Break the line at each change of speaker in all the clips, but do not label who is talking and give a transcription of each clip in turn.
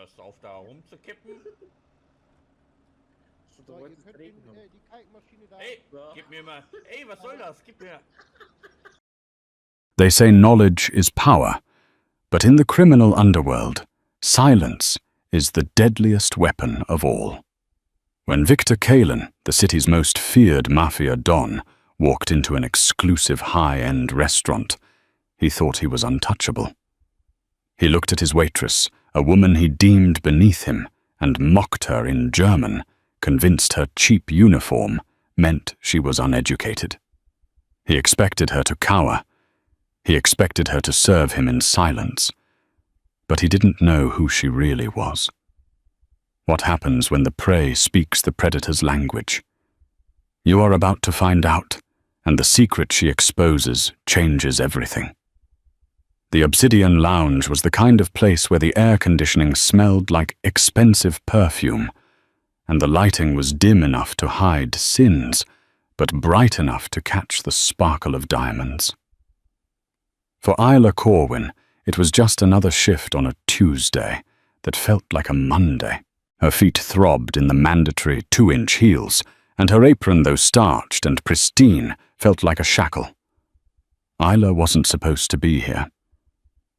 Hörst du auf, da rumzukippen?
So, ihr könnt die Kalkmaschine da...
Ey, gib mir mal... Ey, was soll das? Gib mir...
They say knowledge is power, but in the criminal underworld, silence is the deadliest weapon of all. When Victor Kalin, the city's most feared Mafia don, walked into an exclusive high-end restaurant, he thought he was untouchable. He looked at his waitress, a woman he deemed beneath him, and mocked her in German, convinced her cheap uniform meant she was uneducated. He expected her to cower. He expected her to serve him in silence. But he didn't know who she really was. What happens when the prey speaks the predator's language? You are about to find out, and the secret she exposes changes everything. The Obsidian Lounge was the kind of place where the air conditioning smelled like expensive perfume, and the lighting was dim enough to hide sins, but bright enough to catch the sparkle of diamonds. For Isla Corwin, it was just another shift on a Tuesday that felt like a Monday. Her feet throbbed in the mandatory 2-inch heels, and her apron, though starched and pristine, felt like a shackle. Isla wasn't supposed to be here.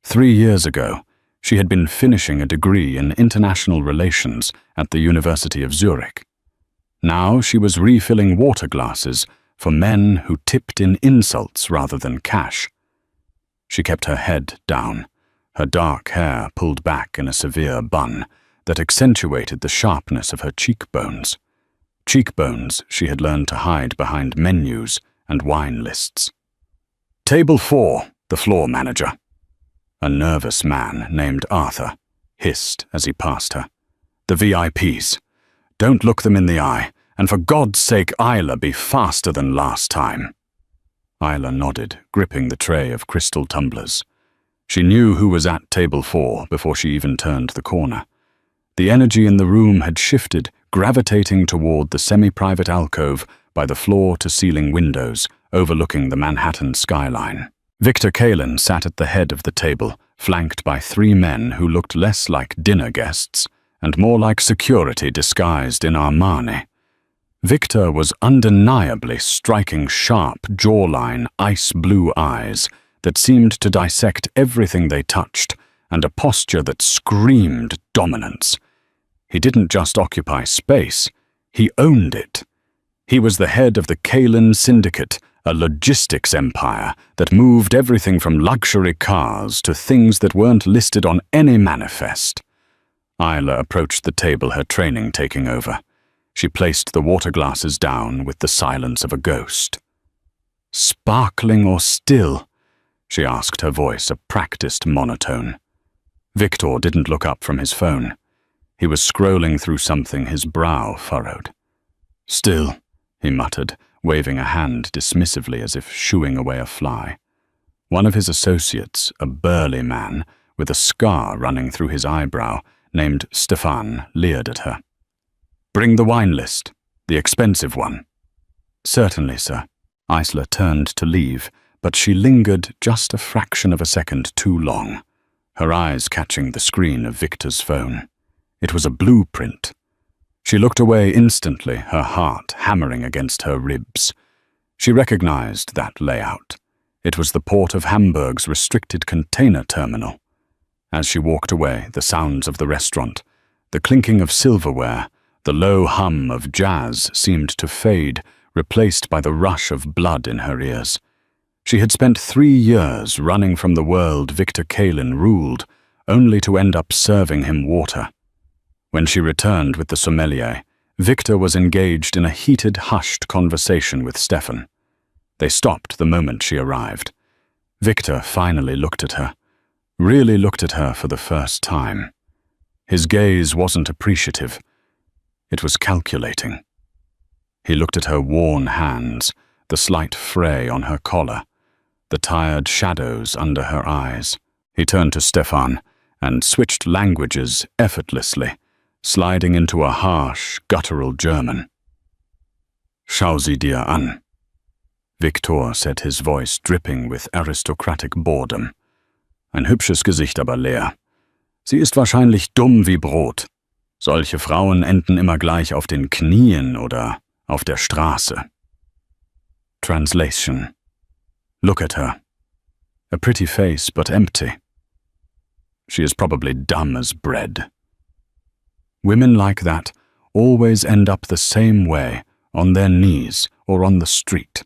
3 years ago, she had been finishing a degree in international relations at the University of Zurich. Now she was refilling water glasses for men who tipped in insults rather than cash. She kept her head down, her dark hair pulled back in a severe bun that accentuated the sharpness of her cheekbones. Cheekbones she had learned to hide behind menus and wine lists. Table 4, the floor manager. A nervous man named Arthur hissed as he passed her. The VIPs. Don't look them in the eye, and for God's sake, Isla, be faster than last time. Isla nodded, gripping the tray of crystal tumblers. She knew who was at table 4 before she even turned the corner. The energy in the room had shifted, gravitating toward the semi-private alcove by the floor-to-ceiling windows overlooking the Manhattan skyline. Victor Kalin sat at the head of the table, flanked by 3 men who looked less like dinner guests and more like security disguised in Armani. Victor was undeniably striking sharp jawline, ice-blue eyes that seemed to dissect everything they touched, and a posture that screamed dominance. He didn't just occupy space, he owned it. He was the head of the Kalin Syndicate, a logistics empire that moved everything from luxury cars to things that weren't listed on any manifest. Isla approached the table, her training taking over. She placed the water glasses down with the silence of a ghost. Sparkling or still? She asked, her voice a practiced monotone. Victor didn't look up from his phone. He was scrolling through something, his brow furrowed. Still, he muttered, waving a hand dismissively as if shooing away a fly. One of his associates, a burly man with a scar running through his eyebrow, named Stefan, leered at her. Bring the wine list, the expensive one. Certainly, sir. Isla turned to leave, but she lingered just a fraction of a second too long, her eyes catching the screen of Victor's phone. It was a blueprint. She looked away instantly, her heart hammering against her ribs. She recognized that layout. It was the Port of Hamburg's restricted container terminal. As she walked away, the sounds of the restaurant, the clinking of silverware, the low hum of jazz seemed to fade, replaced by the rush of blood in her ears. She had spent 3 years running from the world Victor Kalin ruled, only to end up serving him water. When she returned with the sommelier, Victor was engaged in a heated, hushed conversation with Stefan. They stopped the moment she arrived. Victor finally looked at her, really looked at her for the first time. His gaze wasn't appreciative. It was calculating. He looked at her worn hands, the slight fray on her collar, the tired shadows under her eyes. He turned to Stefan and switched languages effortlessly, sliding into a harsh, guttural German. Schau sie dir an. Victor said, his voice dripping with aristocratic boredom. Ein hübsches Gesicht, aber leer. Sie ist wahrscheinlich dumm wie Brot. Solche Frauen enden immer gleich auf den Knien oder auf der Straße. Translation. Look at her. A pretty face, but empty. She is probably dumb as bread. Women like that always end up the same way, on their knees or on the street.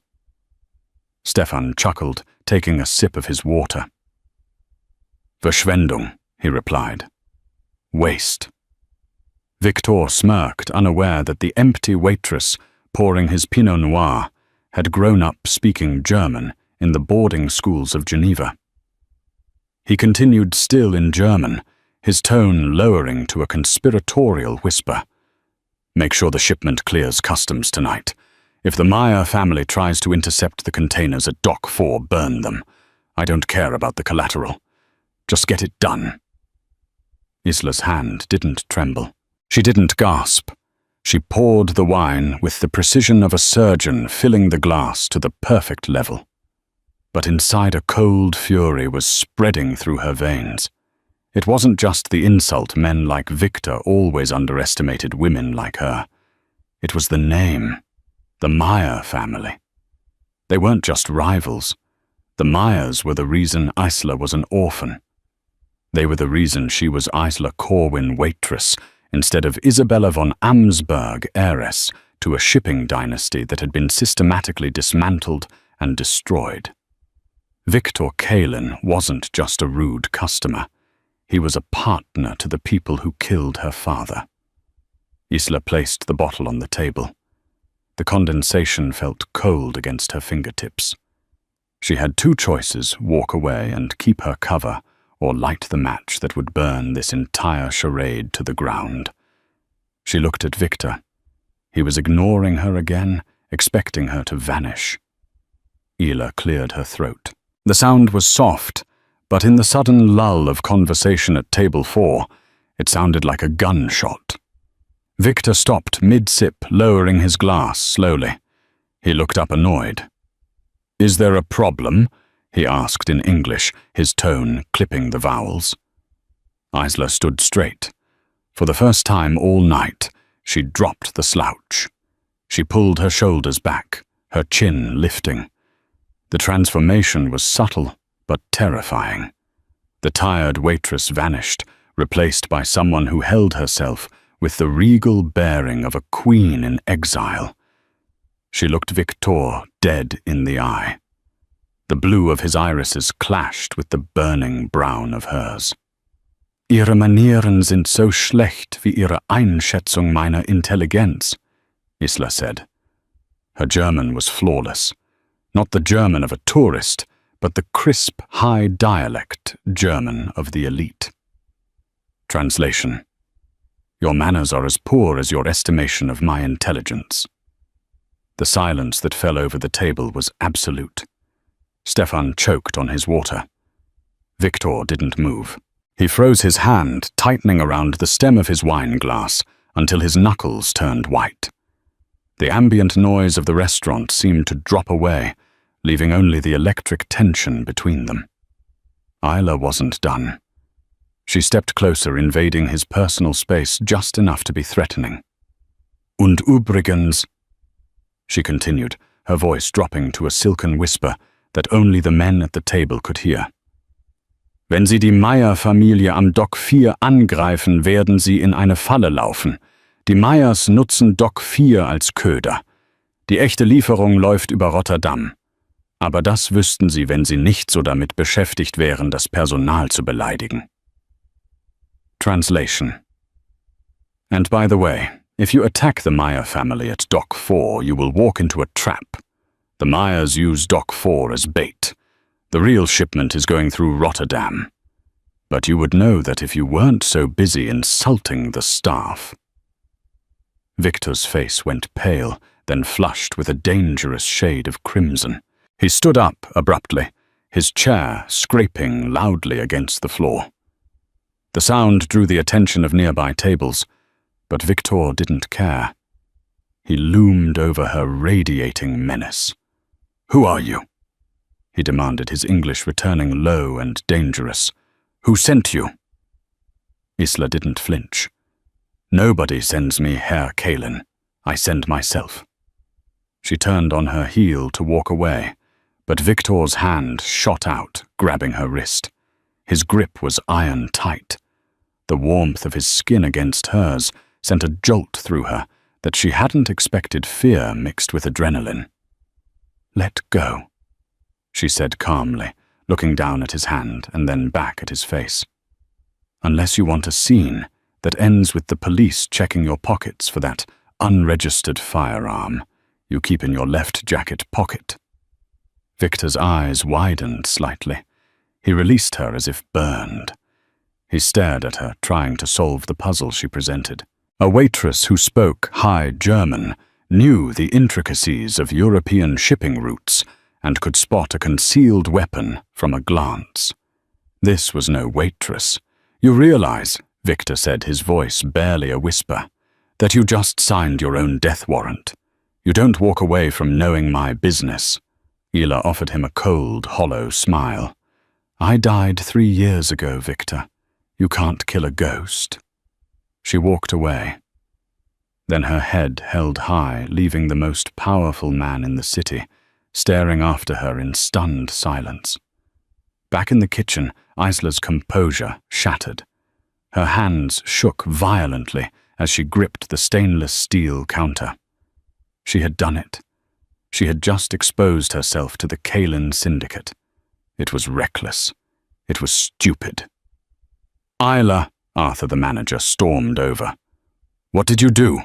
Stefan chuckled, taking a sip of his water. Verschwendung, he replied. Waste. Victor smirked, unaware that the empty waitress, pouring his Pinot Noir, had grown up speaking German in the boarding schools of Geneva. He continued still in German, his tone lowering to a conspiratorial whisper. Make sure the shipment clears customs tonight. If the Meyer family tries to intercept the containers at Dock 4, burn them. I don't care about the collateral. Just get it done. Isla's hand didn't tremble. She didn't gasp. She poured the wine with the precision of a surgeon filling the glass to the perfect level. But inside a cold fury was spreading through her veins. It wasn't just the insult men like Victor always underestimated women like her. It was the name. The Meyer family. They weren't just rivals. The Meyers were the reason Isla was an orphan. They were the reason she was Isla Corwin waitress, instead of Isabella von Amsberg heiress to a shipping dynasty that had been systematically dismantled and destroyed. Victor Kalin wasn't just a rude customer. He was a partner to the people who killed her father. Isla placed the bottle on the table. The condensation felt cold against her fingertips. She had two choices: walk away and keep her cover, or light the match that would burn this entire charade to the ground. She looked at Victor. He was ignoring her again, expecting her to vanish. Ela cleared her throat. The sound was soft, but in the sudden lull of conversation at table 4, it sounded like a gunshot. Victor stopped mid-sip, lowering his glass slowly. He looked up annoyed. "Is there a problem?" he asked in English, his tone clipping the vowels. Isla stood straight. For the first time all night, she dropped the slouch. She pulled her shoulders back, her chin lifting. The transformation was subtle, but terrifying. The tired waitress vanished, replaced by someone who held herself with the regal bearing of a queen in exile. She looked Victor dead in the eye. The blue of his irises clashed with the burning brown of hers. "Ihre Manieren sind so schlecht wie Ihre Einschätzung meiner Intelligenz," Isla said. Her German was flawless. Not the German of a tourist, but the crisp, high dialect German of the elite. Translation. Your manners are as poor as your estimation of my intelligence. The silence that fell over the table was absolute. Stefan choked on his water. Victor didn't move. He froze his hand, tightening around the stem of his wine glass until his knuckles turned white. The ambient noise of the restaurant seemed to drop away, leaving only the electric tension between them. Isla wasn't done. She stepped closer, invading his personal space just enough to be threatening. "Und übrigens," she continued, her voice dropping to a silken whisper that only the men at the table could hear. "Wenn Sie die Meyer-Familie am Dock 4 angreifen, werden Sie in eine Falle laufen. Die Meyers nutzen Dock 4 als Köder. Die echte Lieferung läuft über Rotterdam. Aber das wüssten Sie, wenn Sie nicht so damit beschäftigt wären, das Personal zu beleidigen." Translation. And by the way, if you attack the Meyer family at Dock 4, you will walk into a trap. The Meyers use Dock 4 as bait. The real shipment is going through Rotterdam. But you would know that if you weren't so busy insulting the staff. Victor's face went pale, then flushed with a dangerous shade of crimson. He stood up abruptly, his chair scraping loudly against the floor. The sound drew the attention of nearby tables, but Victor didn't care. He loomed over her, radiating menace. "Who are you?" he demanded, his English returning low and dangerous. "Who sent you?" Isla didn't flinch. Nobody sends me Herr Kalin. I send myself. She turned on her heel to walk away, but Victor's hand shot out, grabbing her wrist. His grip was iron tight. The warmth of his skin against hers sent a jolt through her that she hadn't expected fear mixed with adrenaline. "Let go," she said calmly, looking down at his hand and then back at his face. "Unless you want a scene that ends with the police checking your pockets for that unregistered firearm you keep in your left jacket pocket." Victor's eyes widened slightly. He released her as if burned. He stared at her, trying to solve the puzzle she presented. A waitress who spoke High German knew the intricacies of European shipping routes and could spot a concealed weapon from a glance. This was no waitress. "You realize," Victor said, his voice barely a whisper, "that you just signed your own death warrant. You don't walk away from knowing my business." Ila offered him a cold, hollow smile. "I died 3 years ago, Victor. You can't kill a ghost." She walked away. Then her head held high, leaving the most powerful man in the city, staring after her in stunned silence. Back in the kitchen, Isla's composure shattered. Her hands shook violently as she gripped the stainless steel counter. She had done it. She had just exposed herself to the Kalin syndicate. It was reckless. It was stupid. "Isla," Arthur the manager stormed over. "What did you do?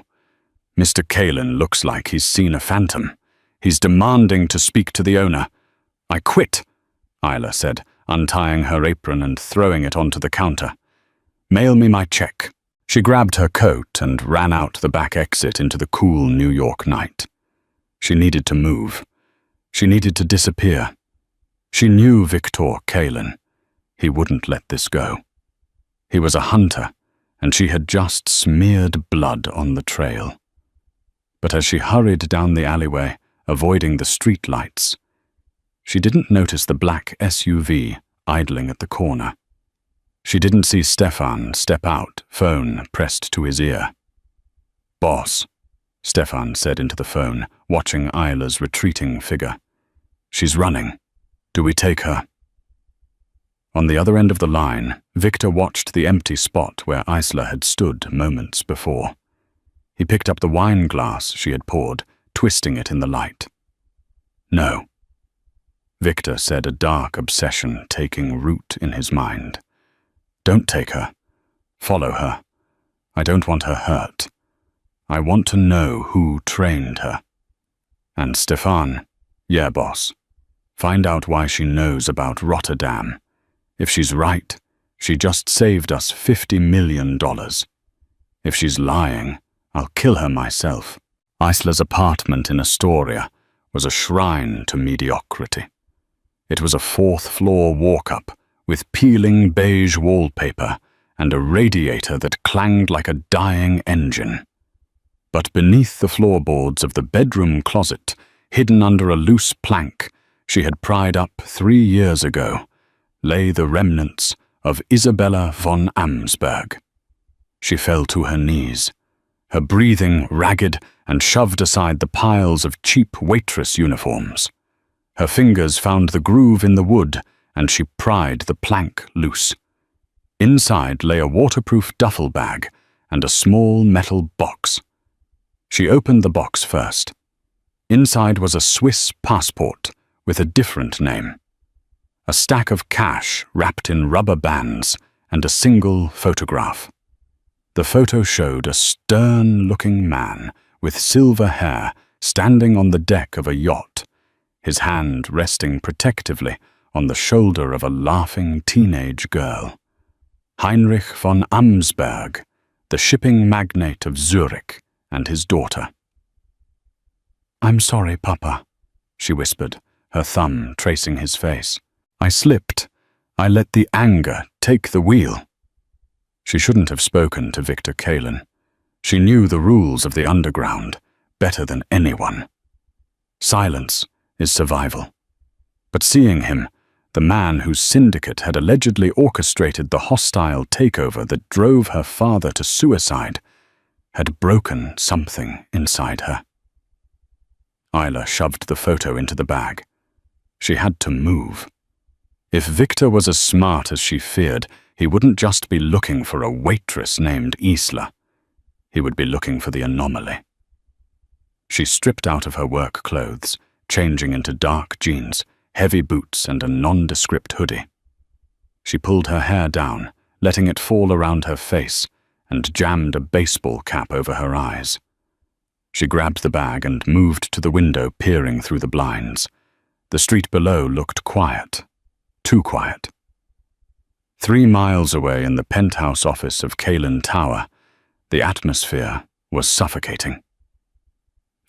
Mr. Kalin looks like he's seen a phantom. He's demanding to speak to the owner." "I quit," Isla said, untying her apron and throwing it onto the counter. "Mail me my check." She grabbed her coat and ran out the back exit into the cool New York night. She needed to move. She needed to disappear. She knew Victor Kalin. He wouldn't let this go. He was a hunter, and she had just smeared blood on the trail. But as she hurried down the alleyway, avoiding the street lights, she didn't notice the black SUV idling at the corner. She didn't see Stefan step out, phone pressed to his ear. "Boss," Stefan said into the phone, watching Isla's retreating figure. "She's running. Do we take her?" On the other end of the line, Victor watched the empty spot where Isla had stood moments before. He picked up the wine glass she had poured, twisting it in the light. "No," Victor said, a dark obsession taking root in his mind. "Don't take her. Follow her. I don't want her hurt. I want to know who trained her. And Stefan, yeah, boss. Find out why she knows about Rotterdam. If she's right, she just saved us $50 million. If she's lying, I'll kill her myself." Isla's apartment in Astoria was a shrine to mediocrity. It was a 4th-floor walk-up with peeling beige wallpaper and a radiator that clanged like a dying engine. But beneath the floorboards of the bedroom closet, hidden under a loose plank she had pried up 3 years ago, lay the remnants of Isabella von Amsberg. She fell to her knees, her breathing ragged, and shoved aside the piles of cheap waitress uniforms. Her fingers found the groove in the wood, and she pried the plank loose. Inside lay a waterproof duffel bag and a small metal box. She opened the box first. Inside was a Swiss passport with a different name, a stack of cash wrapped in rubber bands, and a single photograph. The photo showed a stern-looking man with silver hair standing on the deck of a yacht, his hand resting protectively on the shoulder of a laughing teenage girl. Heinrich von Amsberg, the shipping magnate of Zurich, and his daughter. "I'm sorry, Papa," she whispered, her thumb tracing his face. "I slipped. I let the anger take the wheel." She shouldn't have spoken to Victor Kalin. She knew the rules of the underground better than anyone. Silence is survival. But seeing him, the man whose syndicate had allegedly orchestrated the hostile takeover that drove her father to suicide, had broken something inside her. Isla shoved the photo into the bag. She had to move. If Victor was as smart as she feared, he wouldn't just be looking for a waitress named Isla. He would be looking for the anomaly. She stripped out of her work clothes, changing into dark jeans, heavy boots, and a nondescript hoodie. She pulled her hair down, letting it fall around her face, and jammed a baseball cap over her eyes. She grabbed the bag and moved to the window, peering through the blinds. The street below looked quiet. Too quiet. 3 miles away in the penthouse office of Kalin Tower, the atmosphere was suffocating.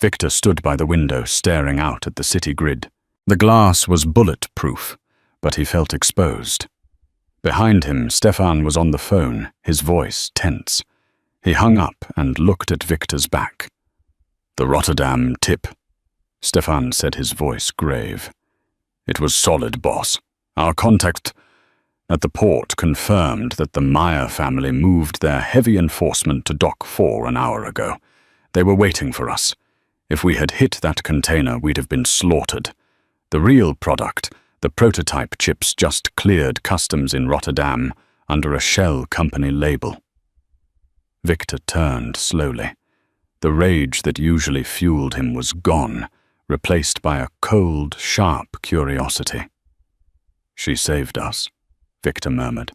Victor stood by the window, staring out at the city grid. The glass was bulletproof, but he felt exposed. Behind him, Stefan was on the phone, his voice tense. He hung up and looked at Victor's back. "The Rotterdam tip," Stefan said, his voice grave. "It was solid, boss. Our contact at the port confirmed that the Meyer family moved their heavy enforcement to Dock 4 an hour ago. They were waiting for us. If we had hit that container, we'd have been slaughtered. The real product, the prototype chips, just cleared customs in Rotterdam under a shell company label." Victor turned slowly. The rage that usually fueled him was gone, replaced by a cold, sharp curiosity. "She saved us," Victor murmured.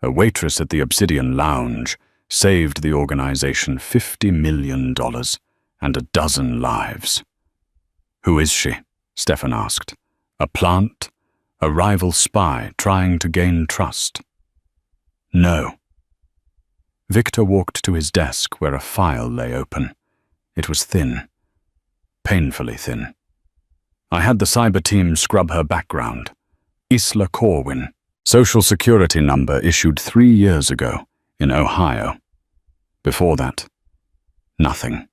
"A waitress at the Obsidian Lounge saved the organization $50 million and a dozen lives." "Who is she?" Stefan asked. "A plant? A rival spy trying to gain trust?" "No." Victor walked to his desk where a file lay open. It was thin. Painfully thin. "I had the cyber team scrub her background. Isla Corwin. Social Security number issued 3 years ago in Ohio. Before that, nothing.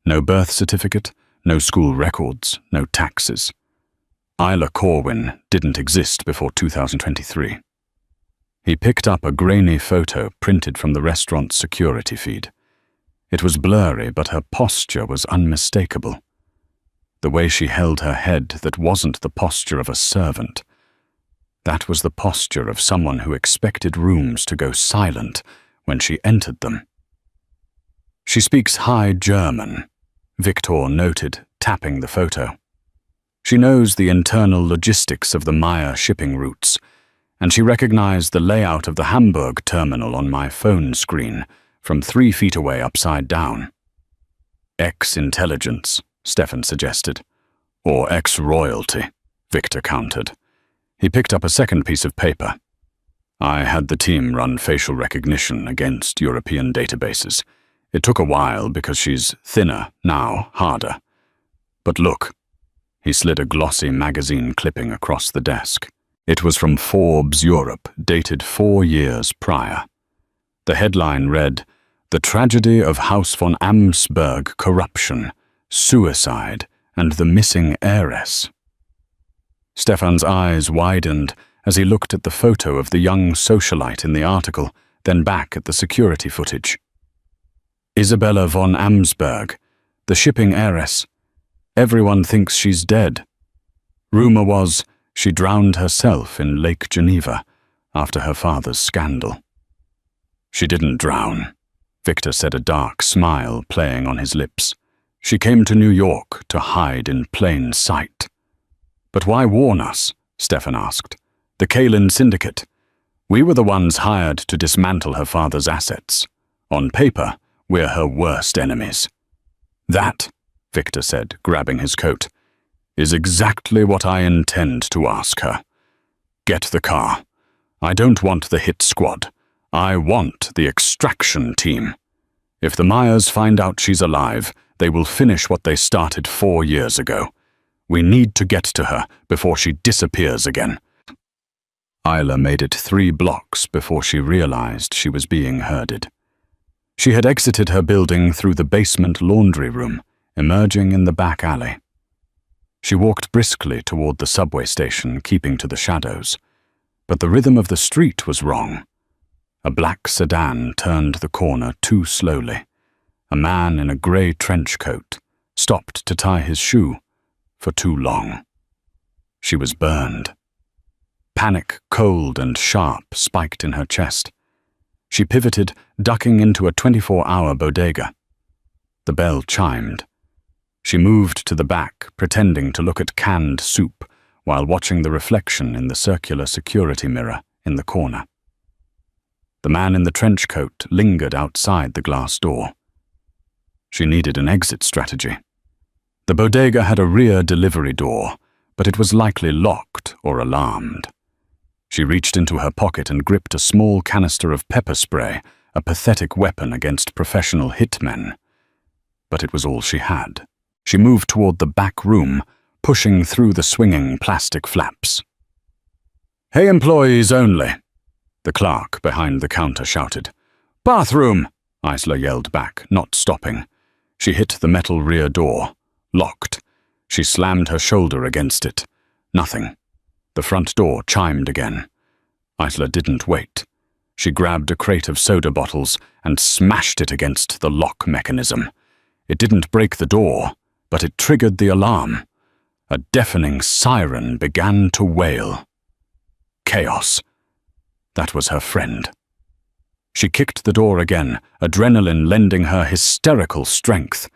No birth certificate, no school records, no taxes. Isla Corwin didn't exist before 2023. He picked up a grainy photo printed from the restaurant's security feed. It was blurry, but her posture was unmistakable. The way she held her head, that wasn't the posture of a servant. That was the posture of someone who expected rooms to go silent when she entered them. "She speaks High German," Victor noted, tapping the photo. "She knows the internal logistics of the Meyer shipping routes, and she recognized the layout of the Hamburg terminal on my phone screen from 3 feet away upside down." "Ex-intelligence," Stefan suggested. "Or ex-royalty," Victor countered. He picked up a second piece of paper. "I had the team run facial recognition against European databases. It took a while because she's thinner now, harder. But look." He slid a glossy magazine clipping across the desk. It was from Forbes Europe, dated 4 years prior. The headline read, "The Tragedy of House von Amsberg Corruption, Suicide, and the Missing Heiress." Stefan's eyes widened as he looked at the photo of the young socialite in the article, then back at the security footage. "Isabella von Amsberg, the shipping heiress. Everyone thinks she's dead. Rumor was she drowned herself in Lake Geneva after her father's scandal." "She didn't drown," Victor said, a dark smile playing on his lips. "She came to New York to hide in plain sight." "But why warn us?" Stefan asked. "The Kalin Syndicate. We were the ones hired to dismantle her father's assets. On paper, we're her worst enemies." "That," Victor said, grabbing his coat, "is exactly what I intend to ask her. Get the car. I don't want the hit squad. I want the extraction team. If the Meyers find out she's alive, they will finish what they started 4 years ago. We need to get to her before she disappears again." Isla made it 3 blocks before she realized she was being herded. She had exited her building through the basement laundry room, emerging in the back alley. She walked briskly toward the subway station, keeping to the shadows. But the rhythm of the street was wrong. A black sedan turned the corner too slowly. A man in a grey trench coat stopped to tie his shoe for too long. She was burned. Panic, cold and sharp, spiked in her chest. She pivoted, ducking into a 24-hour bodega. The bell chimed. She moved to the back, pretending to look at canned soup, while watching the reflection in the circular security mirror in the corner. The man in the trench coat lingered outside the glass door. She needed an exit strategy. The bodega had a rear delivery door, but it was likely locked or alarmed. She reached into her pocket and gripped a small canister of pepper spray, a pathetic weapon against professional hitmen. But it was all she had. She moved toward the back room, pushing through the swinging plastic flaps. "Hey, employees only," the clerk behind the counter shouted. "Bathroom," Isla yelled back, not stopping. She hit the metal rear door. Locked. She slammed her shoulder against it. Nothing. The front door chimed again. Isla didn't wait. She grabbed a crate of soda bottles and smashed it against the lock mechanism. It didn't break the door, but it triggered the alarm. A deafening siren began to wail. Chaos. That was her friend. She kicked the door again, adrenaline lending her hysterical strength.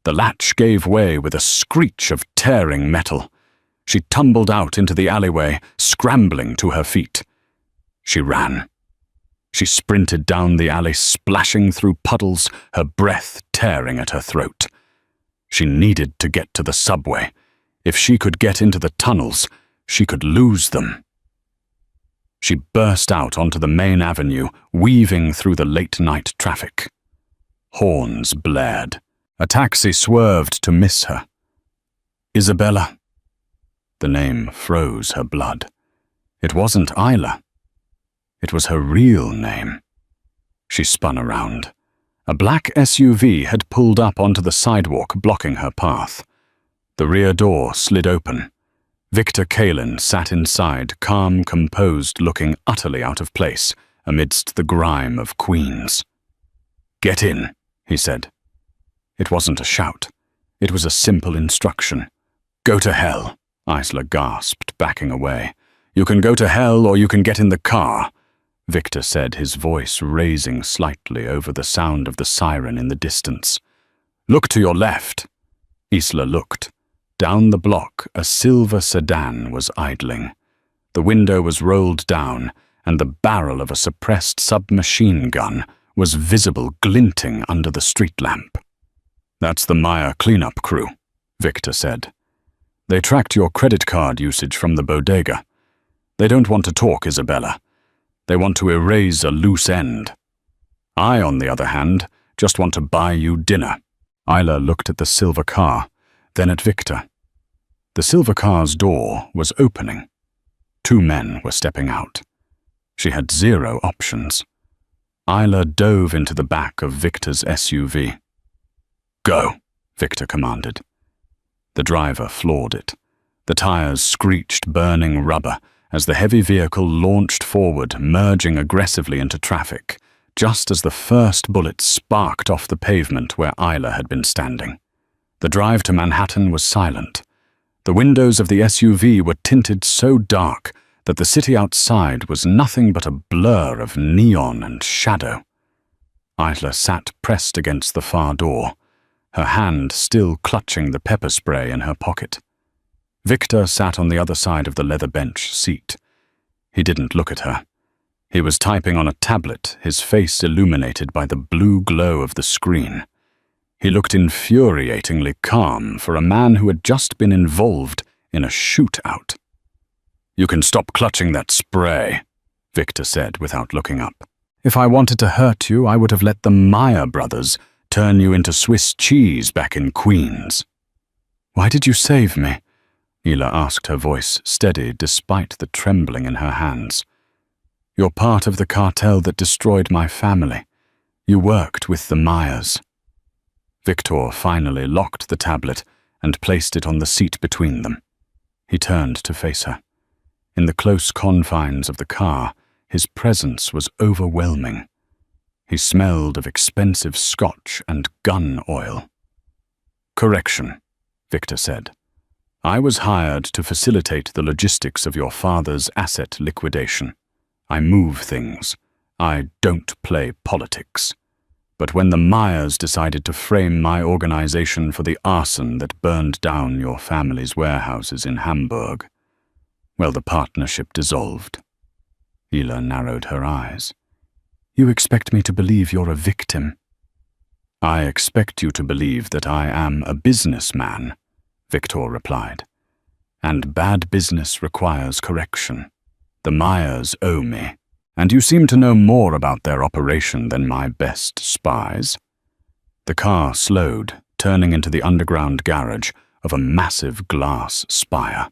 The latch gave way with a screech of tearing metal. She tumbled out into the alleyway, scrambling to her feet. She ran. She sprinted down the alley, splashing through puddles, her breath tearing at her throat. She needed to get to the subway. If she could get into the tunnels, she could lose them. She burst out onto the main avenue, weaving through the late-night traffic. Horns blared. A taxi swerved to miss her. Isabella. The name froze her blood. It wasn't Isla. It was her real name. She spun around. A black SUV had pulled up onto the sidewalk, blocking her path. The rear door slid open. Victor Kalin sat inside, calm, composed, looking utterly out of place amidst the grime of Queens. "Get in," he said. It wasn't a shout. It was a simple instruction. "Go to hell," Isla gasped, backing away. "You can go to hell or you can get in the car," Victor said, his voice raising slightly over the sound of the siren in the distance. "Look to your left." Isla looked. Down the block, a silver sedan was idling. The window was rolled down, and the barrel of a suppressed submachine gun was visible glinting under the street lamp. "That's the Maya cleanup crew," Victor said. "They tracked your credit card usage from the bodega. They don't want to talk, Isabella. They want to erase a loose end. I, on the other hand, just want to buy you dinner." Isla looked at the silver car, then at Victor. The silver car's door was opening. 2 men were stepping out. She had 0 options. Isla dove into the back of Victor's SUV. "Go," Victor commanded. The driver floored it. The tires screeched burning rubber as the heavy vehicle launched forward, merging aggressively into traffic, just as the first bullet sparked off the pavement where Isla had been standing. The drive to Manhattan was silent. The windows of the SUV were tinted so dark that the city outside was nothing but a blur of neon and shadow. Isla sat pressed against the far door, her hand still clutching the pepper spray in her pocket. Victor sat on the other side of the leather bench seat. He didn't look at her. He was typing on a tablet, his face illuminated by the blue glow of the screen. He looked infuriatingly calm for a man who had just been involved in a shootout. "You can stop clutching that spray," Victor said without looking up. "If I wanted to hurt you, I would have let the Maya brothers turn you into Swiss cheese back in Queens." "Why did you save me?" Isla asked, her voice steady despite the trembling in her hands. "You're part of the cartel that destroyed my family. You worked with the Mayas." Victor finally locked the tablet and placed it on the seat between them. He turned to face her. In the close confines of the car, his presence was overwhelming. He smelled of expensive scotch and gun oil. "Correction," Victor said. "I was hired to facilitate the logistics of your father's asset liquidation. I move things. I don't play politics. But when the Myers decided to frame my organization for the arson that burned down your family's warehouses in Hamburg, well, the partnership dissolved." Ela narrowed her eyes. "You expect me to believe you're a victim?" "I expect you to believe that I am a businessman," Victor replied. "And bad business requires correction. The Myers owe me, and you seem to know more about their operation than my best spies." The car slowed, turning into the underground garage of a massive glass spire.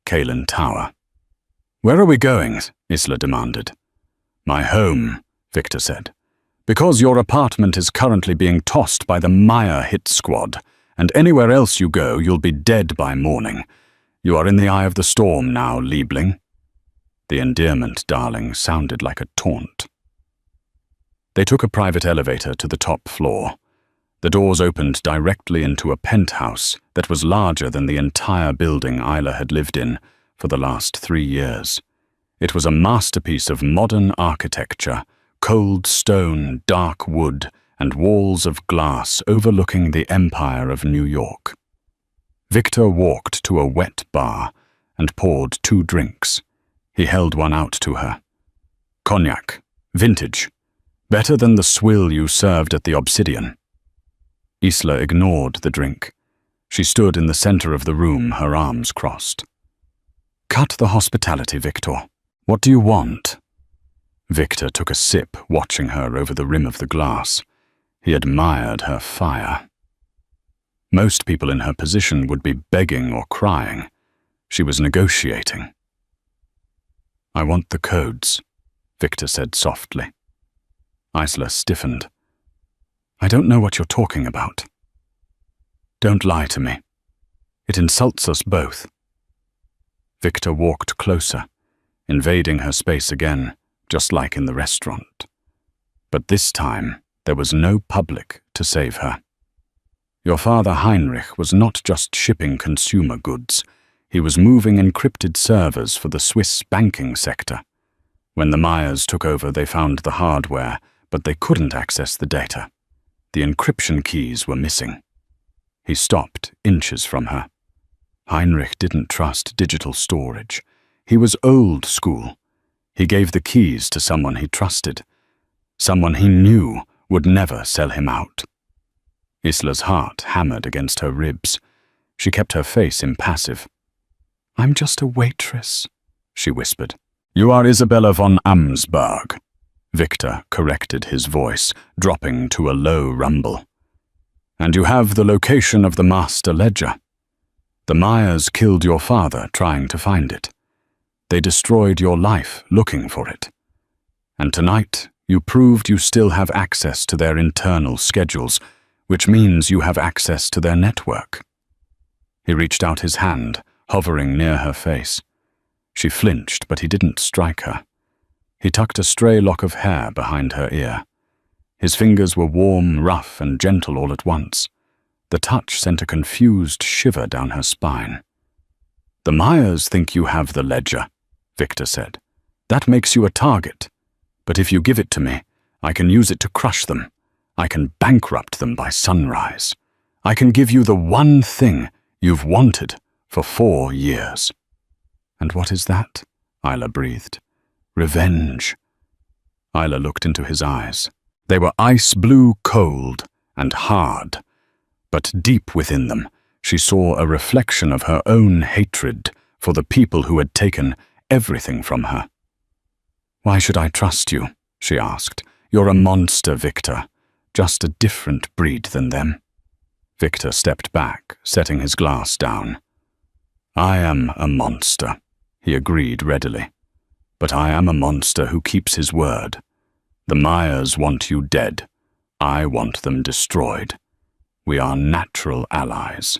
Kalin Tower. "Where are we going?" Isla demanded. "My home," Victor said. "Because your apartment is currently being tossed by the Meyer hit squad, and anywhere else you go, you'll be dead by morning. You are in the eye of the storm now, Liebling." The endearment, darling, sounded like a taunt. They took a private elevator to the top floor. The doors opened directly into a penthouse that was larger than the entire building Isla had lived in for the last 3 years. It was a masterpiece of modern architecture, cold stone, dark wood, and walls of glass overlooking the Empire of New York. Victor walked to a wet bar and poured 2 drinks. He held one out to her. "Cognac, vintage, better than the swill you served at the Obsidian." Isla ignored the drink. She stood in the center of the room, her arms crossed. "Cut the hospitality, Victor. What do you want?" Victor took a sip, watching her over the rim of the glass. He admired her fire. Most people in her position would be begging or crying. She was negotiating. "I want the codes," Victor said softly. Isla stiffened. "I don't know what you're talking about." "Don't lie to me. It insults us both." Victor walked closer, invading her space again, just like in the restaurant. But this time, there was no public to save her. "Your father Heinrich was not just shipping consumer goods. He was moving encrypted servers for the Swiss banking sector. When the Myers took over, they found the hardware, but they couldn't access the data. The encryption keys were missing." He stopped inches from her. Heinrich didn't trust digital storage. He was old school. He gave the keys to someone he trusted, someone he knew would never sell him out. Isla's heart hammered against her ribs. She kept her face impassive. "I'm just a waitress," she whispered. "You are Isabella von Amsberg," Victor corrected his voice, dropping to a low rumble. "And you have the location of the master ledger. The Myers killed your father trying to find it. They destroyed your life looking for it. And tonight, you proved you still have access to their internal schedules, which means you have access to their network." He reached out his hand, hovering near her face. She flinched, but he didn't strike her. He tucked a stray lock of hair behind her ear. His fingers were warm, rough, and gentle all at once. The touch sent a confused shiver down her spine. "The Myers think you have the ledger," Victor said. "That makes you a target. But if you give it to me, I can use it to crush them. I can bankrupt them by sunrise. I can give you the one thing you've wanted for 4 years." "And what is that?" Isla breathed. "Revenge." Isla looked into his eyes. They were ice blue cold and hard, but deep within them she saw a reflection of her own hatred for the people who had taken everything from her. "Why should I trust you?" she asked. "You're a monster, Victor, just a different breed than them." Victor stepped back, setting his glass down. "I am a monster," he agreed readily. "But I am a monster who keeps his word. The Myers want you dead. I want them destroyed. We are natural allies."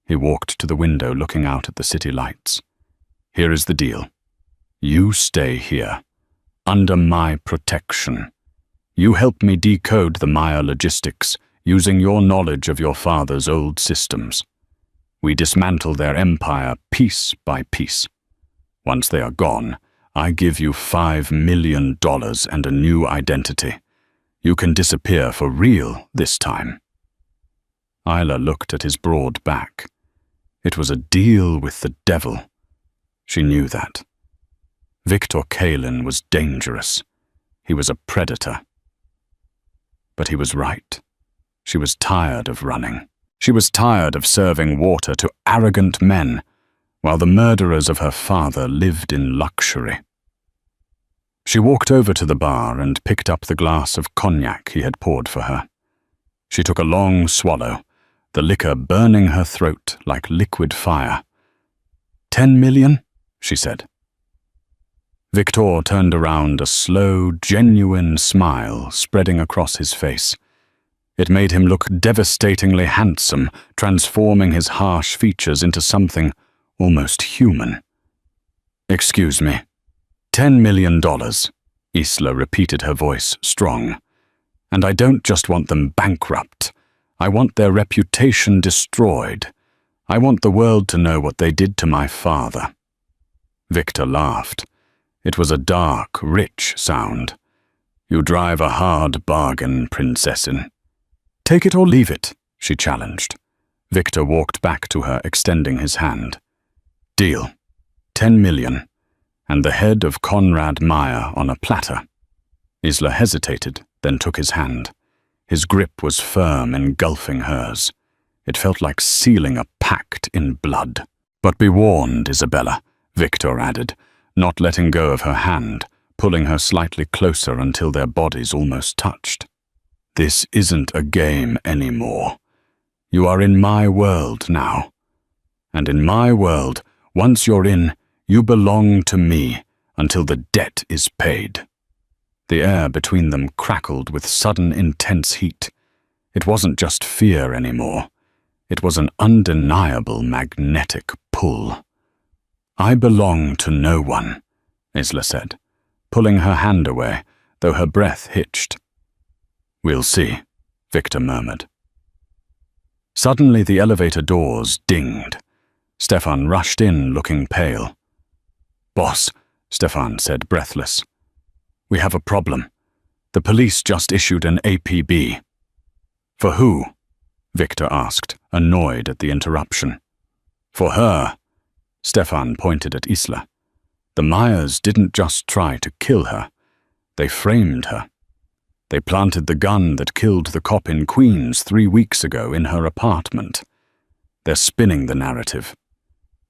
He walked to the window looking out at the city lights. "Here is the deal. You stay here, under my protection. You help me decode the Maya logistics using your knowledge of your father's old systems. We dismantle their empire piece by piece. Once they are gone, I give you $5 million and a new identity. You can disappear for real this time." Isla looked at his broad back. It was a deal with the devil. She knew that. Victor Kalin was dangerous. He was a predator. But he was right. She was tired of running. She was tired of serving water to arrogant men, while the murderers of her father lived in luxury. She walked over to the bar and picked up the glass of cognac he had poured for her. She took a long swallow, the liquor burning her throat like liquid fire. "10 million?" she said. Victor turned around, a slow, genuine smile spreading across his face. It made him look devastatingly handsome, transforming his harsh features into something almost human. "Excuse me. $10 million, Isla repeated, her voice strong. "And I don't just want them bankrupt. I want their reputation destroyed. I want the world to know what they did to my father." Victor laughed. It was a dark, rich sound. "You drive a hard bargain, Princessin." "Take it or leave it," she challenged. Victor walked back to her, extending his hand. "Deal. 10 million. And the head of Conrad Maya on a platter." Isla hesitated, then took his hand. His grip was firm, engulfing hers. It felt like sealing a pact in blood. "But be warned, Isabella," Victor added, not letting go of her hand, pulling her slightly closer until their bodies almost touched. "This isn't a game anymore. You are in my world now. And in my world, once you're in, you belong to me until the debt is paid." The air between them crackled with sudden intense heat. It wasn't just fear anymore. It was an undeniable magnetic pull. "I belong to no one," Isla said, pulling her hand away, though her breath hitched. "We'll see," Victor murmured. Suddenly the elevator doors dinged. Stefan rushed in, looking pale. "Boss," Stefan said, breathless. "We have a problem. The police just issued an APB." "For who?" Victor asked, annoyed at the interruption. "For her." Stefan pointed at Isla. "The Mayas didn't just try to kill her. They framed her. They planted the gun that killed the cop in Queens 3 weeks ago in her apartment. They're spinning the narrative.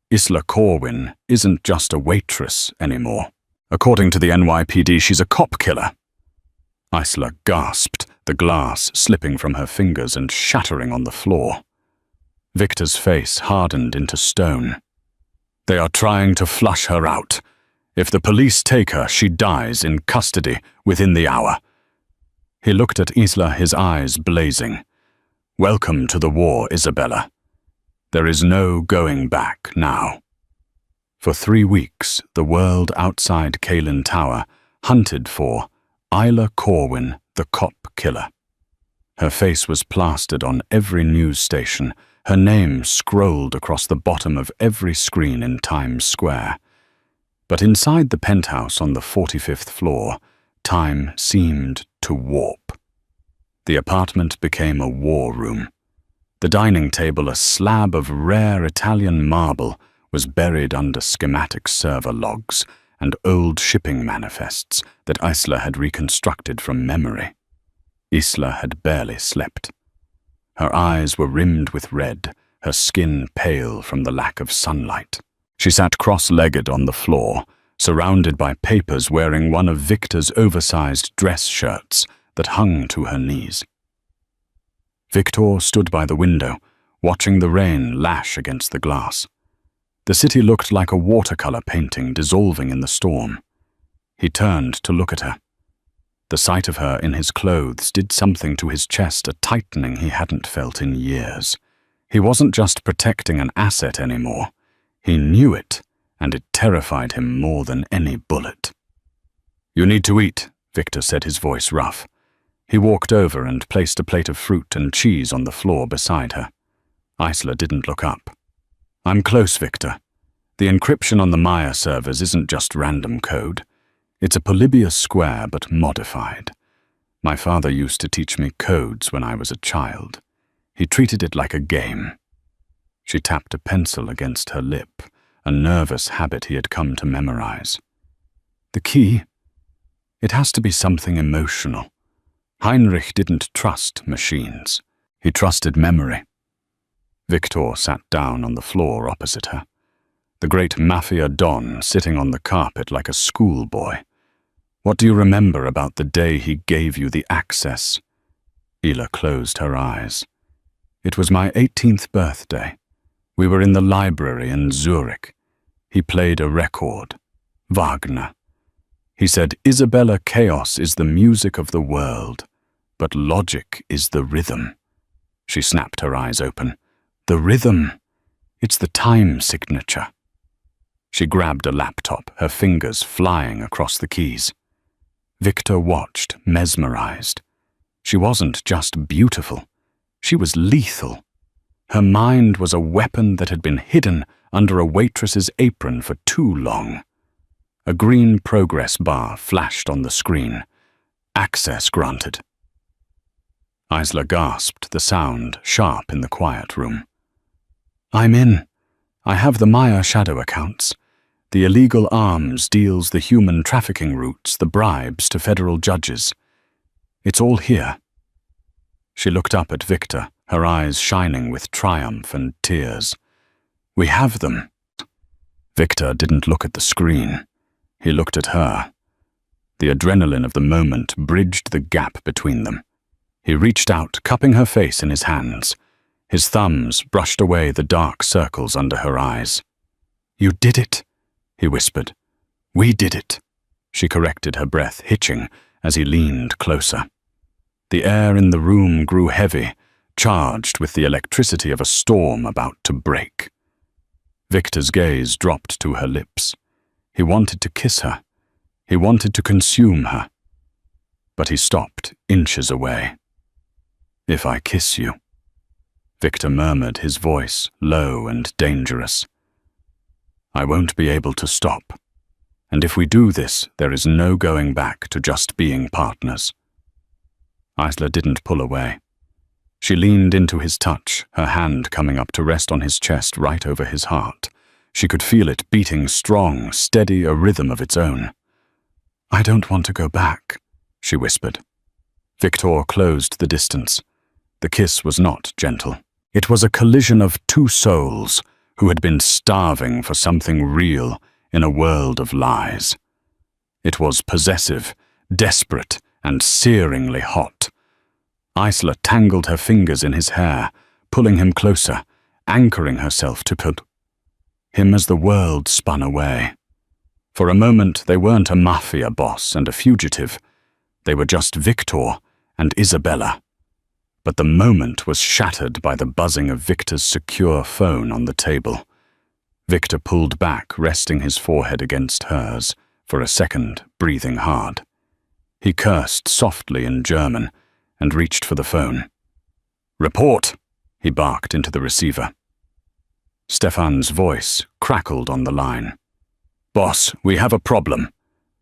Isla Corwin isn't just a waitress anymore. According to the NYPD, she's a cop killer." Isla gasped, the glass slipping from her fingers and shattering on the floor. Victor's face hardened into stone. "They are trying to flush her out. If the police take her, she dies in custody within the hour." He looked at Isla, his eyes blazing. "Welcome to the war, Isabella. There is no going back now." For 3 weeks, the world outside Kalin Tower hunted for Isla Corwin, the cop killer. Her face was plastered on every news station, her name scrolled across the bottom of every screen in Times Square. But inside the penthouse on the 45th floor, time seemed to warp. The apartment became a war room. The dining table, a slab of rare Italian marble, was buried under schematic server logs and old shipping manifests that Isla had reconstructed from memory. Isla had barely slept. Her eyes were rimmed with red, her skin pale from the lack of sunlight. She sat cross-legged on the floor, surrounded by papers, wearing one of Victor's oversized dress shirts that hung to her knees. Victor stood by the window, watching the rain lash against the glass. The city looked like a watercolor painting dissolving in the storm. He turned to look at her. The sight of her in his clothes did something to his chest, a tightening he hadn't felt in years. He wasn't just protecting an asset anymore. He knew it, and it terrified him more than any bullet. "You need to eat," Victor said, his voice rough. He walked over and placed a plate of fruit and cheese on the floor beside her. Isla didn't look up. "I'm close, Victor. The encryption on the Maya servers isn't just random code. It's a Polybius square, but modified. My father used to teach me codes when I was a child. He treated it like a game." She tapped a pencil against her lip, a nervous habit he had come to memorize. "The key? It has to be something emotional. Heinrich didn't trust machines. He trusted memory." Victor sat down on the floor opposite her. The great Mafia Don sitting on the carpet like a schoolboy. "What do you remember about the day he gave you the access?" Ela closed her eyes. "It was my 18th birthday. We were in the library in Zurich. He played a record. Wagner. He said, 'Isabella, chaos is the music of the world, but logic is the rhythm.'" She snapped her eyes open. "The rhythm. It's the time signature." She grabbed a laptop, her fingers flying across the keys. Victor watched, mesmerized. She wasn't just beautiful. She was lethal. Her mind was a weapon that had been hidden under a waitress's apron for too long. A green progress bar flashed on the screen. "Access granted." Isla gasped, the sound sharp in the quiet room. "I'm in. I have the Maya shadow accounts. The illegal arms deals the human trafficking routes, the bribes to federal judges. It's all here." She looked up at Victor, her eyes shining with triumph and tears. "We have them." Victor didn't look at the screen. He looked at her. The adrenaline of the moment bridged the gap between them. He reached out, cupping her face in his hands. His thumbs brushed away the dark circles under her eyes. "You did it," he whispered. "We did it." She corrected her breath, hitching, as he leaned closer. The air in the room grew heavy, charged with the electricity of a storm about to break. Victor's gaze dropped to her lips. He wanted to kiss her. He wanted to consume her. But he stopped, inches away. "If I kiss you," Victor murmured, his voice low and dangerous. "I won't be able to stop. And if we do this, there is no going back to just being partners." Isla didn't pull away. She leaned into his touch, her hand coming up to rest on his chest right over his heart. She could feel it beating strong, steady, a rhythm of its own. "I don't want to go back," she whispered. Victor closed the distance. The kiss was not gentle. It was a collision of two souls who had been starving for something real in a world of lies. It was possessive, desperate, and searingly hot. Isla tangled her fingers in his hair, pulling him closer, anchoring herself to put him as the world spun away. For a moment, they weren't a Mafia boss and a fugitive. They were just Victor and Isabella. But the moment was shattered by the buzzing of Victor's secure phone on the table. Victor pulled back, resting his forehead against hers, for a second, breathing hard. He cursed softly in German and reached for the phone. "Report," he barked into the receiver. Stefan's voice crackled on the line. "Boss, we have a problem.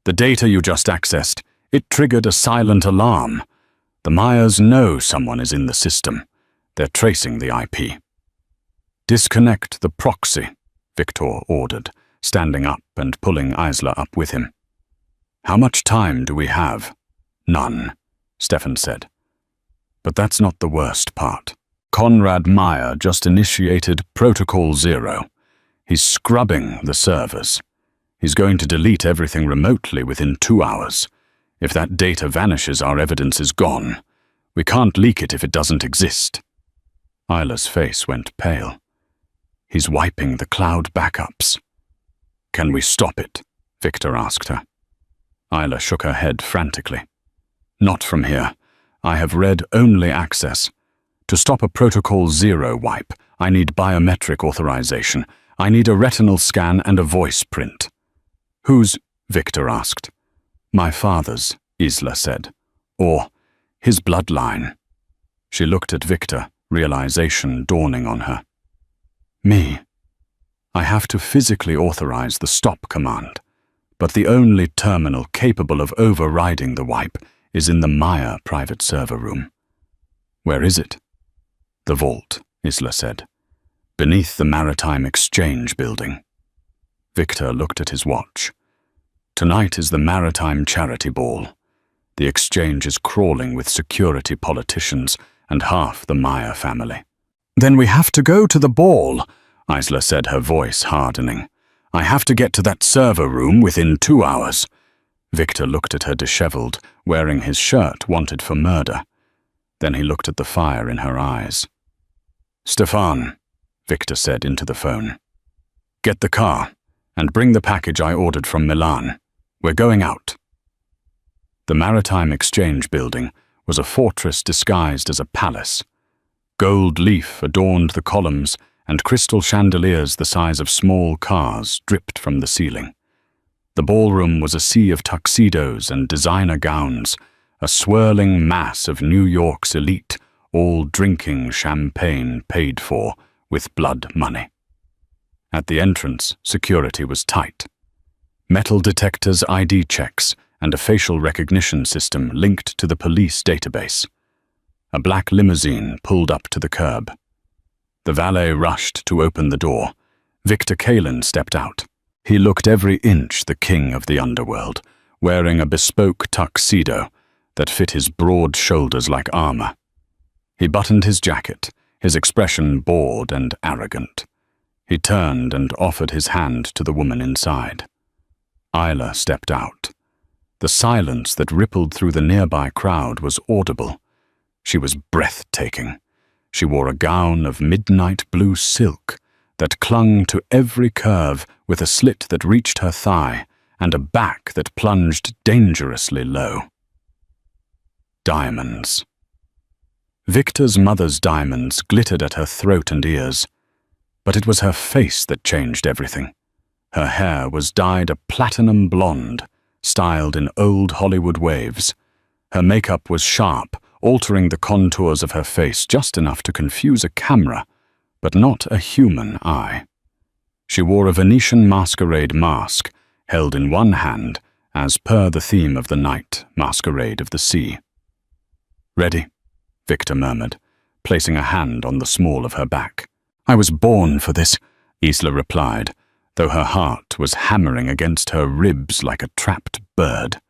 The data you just accessed, it triggered a silent alarm. The Mayas know someone is in the system. They're tracing the IP." "Disconnect the proxy," Victor ordered, standing up and pulling Isla up with him. "How much time do we have?" "None," Stefan said. But that's not the worst part. Konrad Meyer just initiated Protocol 0. He's scrubbing the servers. He's going to delete everything remotely within 2 hours. If that data vanishes, our evidence is gone. We can't leak it if it doesn't exist. Isla's face went pale. He's wiping the cloud backups. "Can we stop it?" Victor asked her. Isla shook her head frantically. "Not from here. I have read only access. To stop a Protocol 0 wipe, I need biometric authorization. I need a retinal scan and a voice print. Whose? Victor asked. My father's, Isla said. Or his bloodline. She looked at Victor, realization dawning on her. Me. I have to physically authorize the stop command, but the only terminal capable of overriding the wipe is in the Maya private server room. Where is it? The vault, Isla said. Beneath the Maritime Exchange building. Victor looked at his watch. Tonight is the Maritime Charity Ball. The exchange is crawling with security politicians and half the Maya family. Then we have to go to the ball, Isla said, her voice hardening. I have to get to that server room within 2 hours. Victor looked at her disheveled, wearing his shirt wanted for murder. Then he looked at the fire in her eyes. Stefan, Victor said into the phone. Get the car and bring the package I ordered from Milan. We're going out. The Maritime Exchange building was a fortress disguised as a palace. Gold leaf adorned the columns, and crystal chandeliers the size of small cars dripped from the ceiling. The ballroom was a sea of tuxedos and designer gowns, a swirling mass of New York's elite, all drinking champagne paid for with blood money. At the entrance, security was tight. Metal detectors, ID checks, and a facial recognition system linked to the police database. A black limousine pulled up to the curb. The valet rushed to open the door. Victor Kalin stepped out. He looked every inch the king of the underworld, wearing a bespoke tuxedo that fit his broad shoulders like armor. He buttoned his jacket, his expression bored and arrogant. He turned and offered his hand to the woman inside. Isla stepped out. The silence that rippled through the nearby crowd was audible. She was breathtaking. She wore a gown of midnight blue silk that clung to every curve with a slit that reached her thigh and a back that plunged dangerously low. Diamonds. Victor's mother's diamonds glittered at her throat and ears, but it was her face that changed everything. Her hair was dyed a platinum blonde, styled in old Hollywood waves. Her makeup was sharp, altering the contours of her face just enough to confuse a camera, but not a human eye. She wore a Venetian masquerade mask, held in one hand, as per the theme of the night, Masquerade of the Sea. Ready, Victor murmured, placing a hand on the small of her back. I was born for this, Isla replied, though her heart was hammering against her ribs like a trapped bird.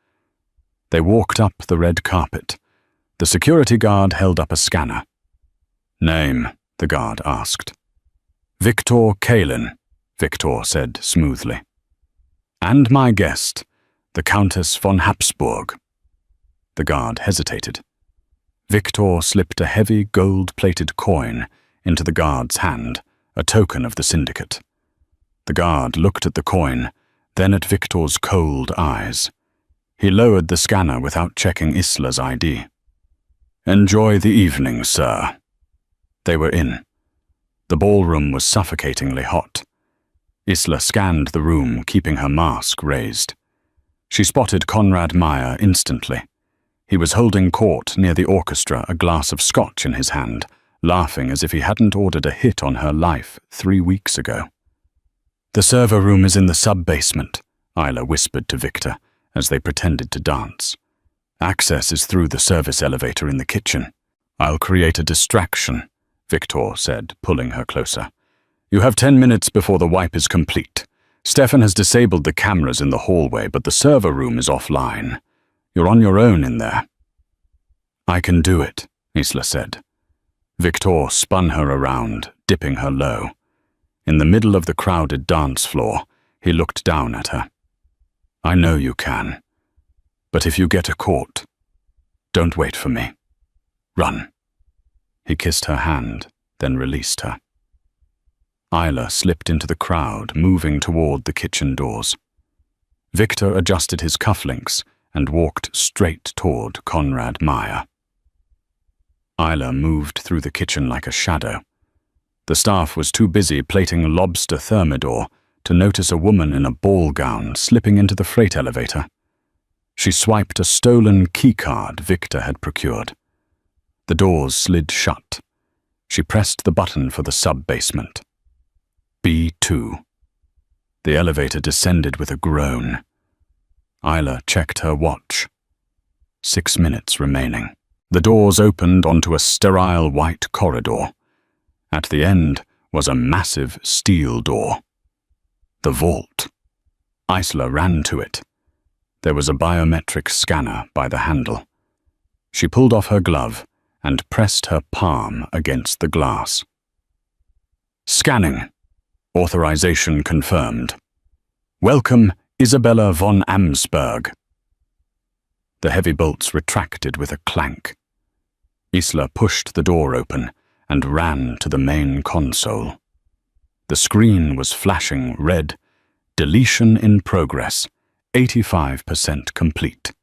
They walked up the red carpet. The security guard held up a scanner. Name, the guard asked. Victor Kalin, Victor said smoothly. And my guest, the Countess von Habsburg. The guard hesitated. Victor slipped a heavy gold-plated coin into the guard's hand, a token of the syndicate. The guard looked at the coin, then at Victor's cold eyes. He lowered the scanner without checking Isla's ID. Enjoy the evening, sir. They were in. The ballroom was suffocatingly hot. Isla scanned the room, keeping her mask raised. She spotted Conrad Meyer instantly. He was holding court near the orchestra, a glass of scotch in his hand, laughing as if he hadn't ordered a hit on her life 3 weeks ago. The server room is in the sub-basement, Isla whispered to Victor as they pretended to dance. Access is through the service elevator in the kitchen. I'll create a distraction, Victor said, pulling her closer. You have 10 minutes before the wipe is complete. Stefan has disabled the cameras in the hallway, but the server room is offline. You're on your own in there. I can do it, Isla said. Victor spun her around, dipping her low. In the middle of the crowded dance floor, he looked down at her. I know you can. But if you get caught, don't wait for me. Run. He kissed her hand, then released her. Isla slipped into the crowd, moving toward the kitchen doors. Victor adjusted his cufflinks and walked straight toward Conrad Meyer. Isla moved through the kitchen like a shadow. The staff was too busy plating lobster thermidor to notice a woman in a ball gown slipping into the freight elevator. She swiped a stolen keycard Victor had procured. The doors slid shut. She pressed the button for the sub-basement. B2. The elevator descended with a groan. Isla checked her watch. 6 minutes remaining. The doors opened onto a sterile white corridor. At the end was a massive steel door. The vault. Isla ran to it. There was a biometric scanner by the handle. She pulled off her glove and pressed her palm against the glass. Scanning. Authorization confirmed. Welcome, Isabella von Amsberg. The heavy bolts retracted with a clank. Isla pushed the door open and ran to the main console. The screen was flashing red. Deletion in progress. 85% complete.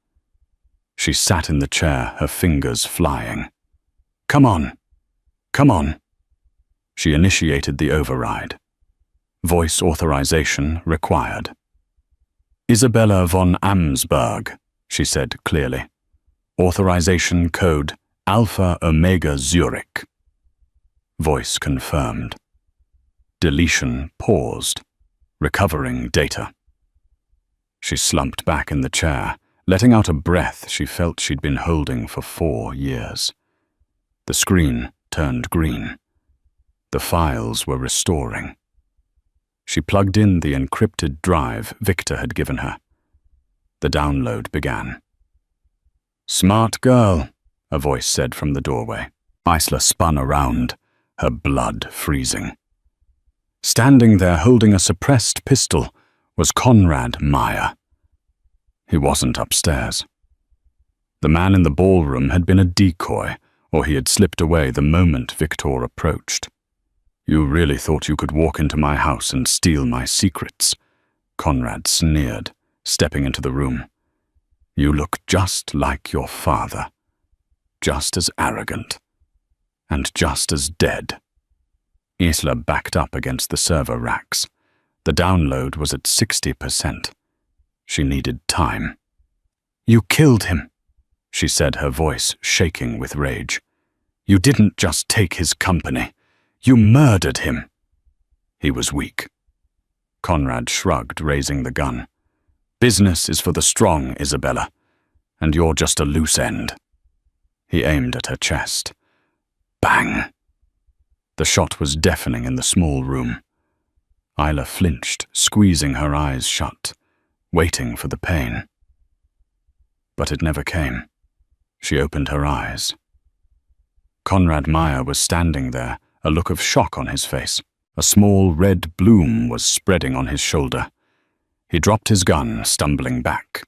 She sat in the chair, her fingers flying. Come on. Come on. She initiated the override. Voice authorization required. Isabella von Amsberg, she said clearly. Authorization code Alpha Omega Zurich. Voice confirmed. Deletion paused, recovering data. She slumped back in the chair, letting out a breath she felt she'd been holding for 4 years. The screen turned green. The files were restoring. She plugged in the encrypted drive Victor had given her. The download began. Smart girl, a voice said from the doorway. Isla spun around, her blood freezing. Standing there holding a suppressed pistol was Conrad Meyer. He wasn't upstairs. The man in the ballroom had been a decoy, or he had slipped away the moment Victor approached. You really thought you could walk into my house and steal my secrets? Conrad sneered, stepping into the room. You look just like your father. Just as arrogant. And just as dead. Isla backed up against the server racks. The download was at 60%. She needed time. You killed him, she said, her voice shaking with rage. You didn't just take his company. You murdered him. He was weak. Conrad shrugged, raising the gun. Business is for the strong, Isabella, and you're just a loose end. He aimed at her chest. Bang! The shot was deafening in the small room. Isla flinched, squeezing her eyes shut, waiting for the pain. But it never came. She opened her eyes. Conrad Meyer was standing there, a look of shock on his face. A small red bloom was spreading on his shoulder. He dropped his gun, stumbling back.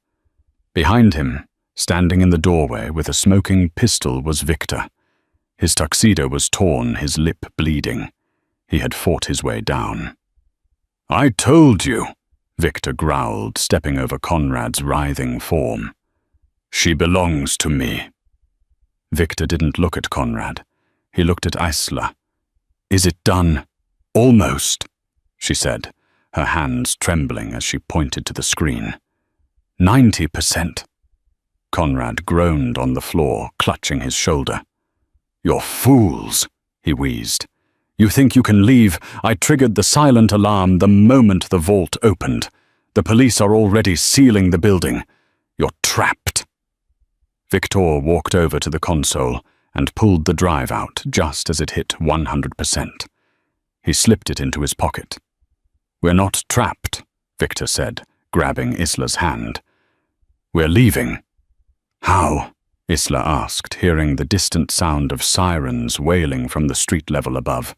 Behind him, standing in the doorway with a smoking pistol, was Victor. His tuxedo was torn, his lip bleeding. He had fought his way down. I told you, Victor growled, stepping over Conrad's writhing form. She belongs to me. Victor didn't look at Conrad. He looked at Isla. Is it done? Almost, she said, her hands trembling as she pointed to the screen. 90%. Conrad groaned on the floor, clutching his shoulder. You're fools, he wheezed. You think you can leave? I triggered the silent alarm the moment the vault opened. The police are already sealing the building. You're trapped. Victor walked over to the console and pulled the drive out just as it hit 100%. He slipped it into his pocket. We're not trapped, Victor said, grabbing Isla's hand. We're leaving. How? Isla asked, hearing the distant sound of sirens wailing from the street level above.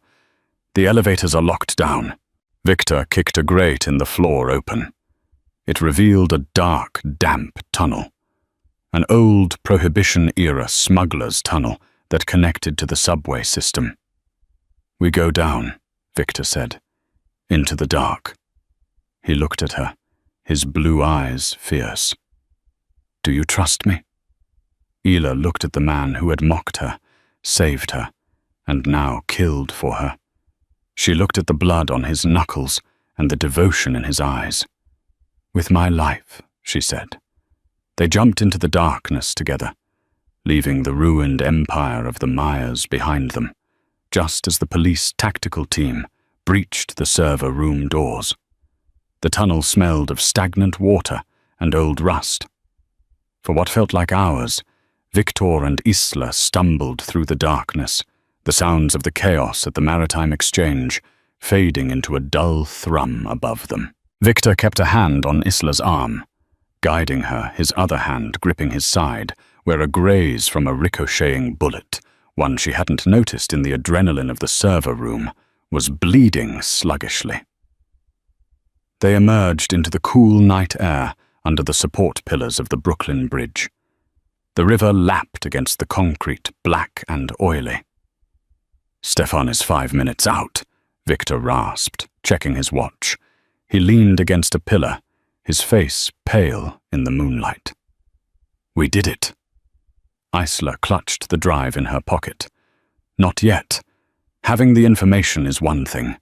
The elevators are locked down. Victor kicked a grate in the floor open. It revealed a dark, damp tunnel. An old Prohibition-era smuggler's tunnel that connected to the subway system. We go down, Victor said, into the dark. He looked at her, his blue eyes fierce. Do you trust me? Ela looked at the man who had mocked her, saved her, and now killed for her. She looked at the blood on his knuckles and the devotion in his eyes. "With my life," she said. They jumped into the darkness together, leaving the ruined empire of the Mayas behind them, just as the police tactical team breached the server room doors. The tunnel smelled of stagnant water and old rust. For what felt like hours, Victor and Isla stumbled through the darkness, the sounds of the chaos at the maritime exchange fading into a dull thrum above them. Victor kept a hand on Isla's arm, guiding her, his other hand gripping his side, where a graze from a ricocheting bullet, one she hadn't noticed in the adrenaline of the server room, was bleeding sluggishly. They emerged into the cool night air under the support pillars of the Brooklyn Bridge. The river lapped against the concrete, black and oily. "Stefan is 5 minutes out," Victor rasped, checking his watch. He leaned against a pillar, his face pale in the moonlight. "We did it." Isla clutched the drive in her pocket. "Not yet. Having the information is one thing.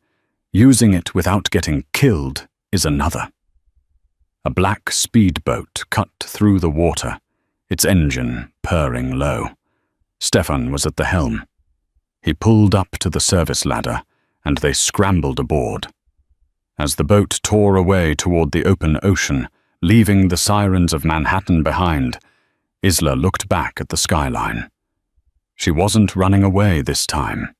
Using it without getting killed is another." A black speedboat cut through the water, its engine purring low. Stefan was at the helm. He pulled up to the service ladder, and they scrambled aboard. As the boat tore away toward the open ocean, leaving the sirens of Manhattan behind, Isla looked back at the skyline. She wasn't running away this time.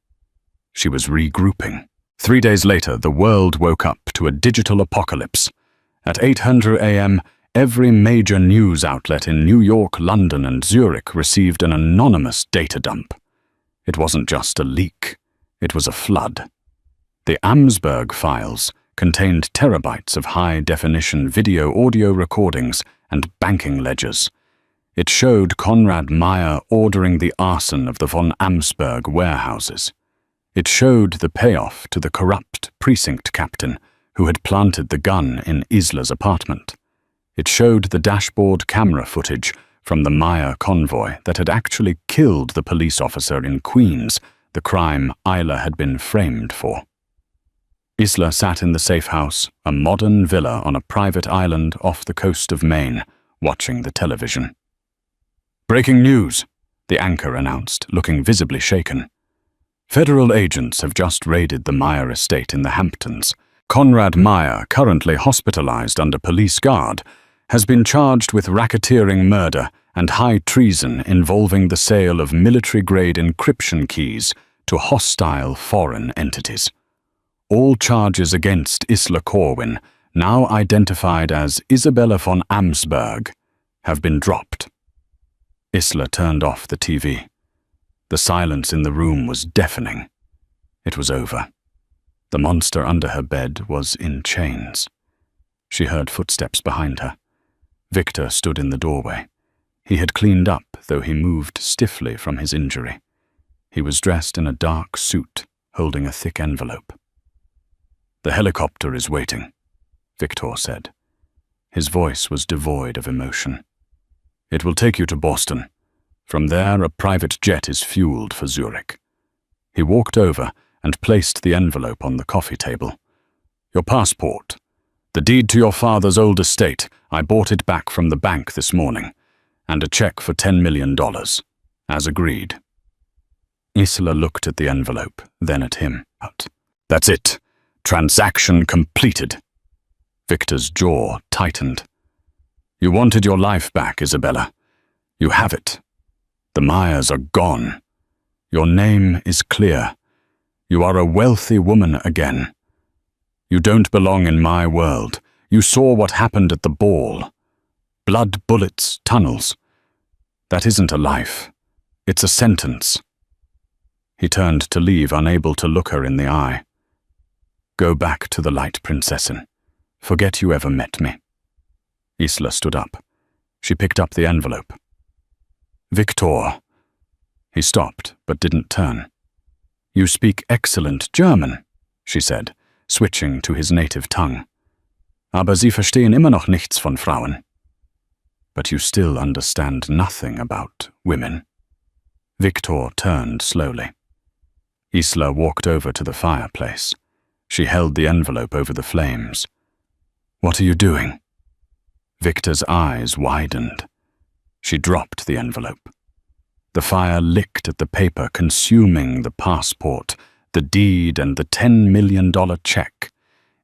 She was regrouping. 3 days later, the world woke up to a digital apocalypse. At 800 a.m., every major news outlet in New York, London, and Zurich received an anonymous data dump. It wasn't just a leak. It was a flood. The Amsberg files contained terabytes of high-definition video-audio recordings and banking ledgers. It showed Konrad Meyer ordering the arson of the von Amsberg warehouses. It showed the payoff to the corrupt precinct captain who had planted the gun in Isla's apartment. It showed the dashboard camera footage from the Meyer convoy that had actually killed the police officer in Queens, the crime Isla had been framed for. Isla sat in the safe house, a modern villa on a private island off the coast of Maine, watching the television. "Breaking news," the anchor announced, looking visibly shaken. "Federal agents have just raided the Meyer estate in the Hamptons. Konrad Meyer, currently hospitalized under police guard, has been charged with racketeering murder and high treason involving the sale of military-grade encryption keys to hostile foreign entities. All charges against Isla Corwin, now identified as Isabella von Amsberg, have been dropped." Isla turned off the TV. The silence in the room was deafening. It was over. The monster under her bed was in chains. She heard footsteps behind her. Victor stood in the doorway. He had cleaned up, though he moved stiffly from his injury. He was dressed in a dark suit, holding a thick envelope. "The helicopter is waiting," Victor said. His voice was devoid of emotion. "It will take you to Boston. From there, a private jet is fueled for Zurich." He walked over and placed the envelope on the coffee table. "Your passport. The deed to your father's old estate. I bought it back from the bank this morning. And a check for $10 million, as agreed." Isla looked at the envelope, then at him. "That's it. Transaction completed." Victor's jaw tightened. "You wanted your life back, Isabella. You have it. The Meyers are gone. Your name is clear. You are a wealthy woman again. You don't belong in my world. You saw what happened at the ball. Blood, bullets, tunnels. That isn't a life. It's a sentence." He turned to leave, unable to look her in the eye. "Go back to the Light Princessin. Forget you ever met me." Isla stood up. She picked up the envelope. "Victor." He stopped, but didn't turn. "You speak excellent German," she said, switching to his native tongue. "Aber Sie verstehen immer noch nichts von Frauen." "But you still understand nothing about women." Victor turned slowly. Isla walked over to the fireplace. She held the envelope over the flames. "What are you doing?" Victor's eyes widened. She dropped the envelope. The fire licked at the paper, consuming the passport, the deed, and the $10 million check.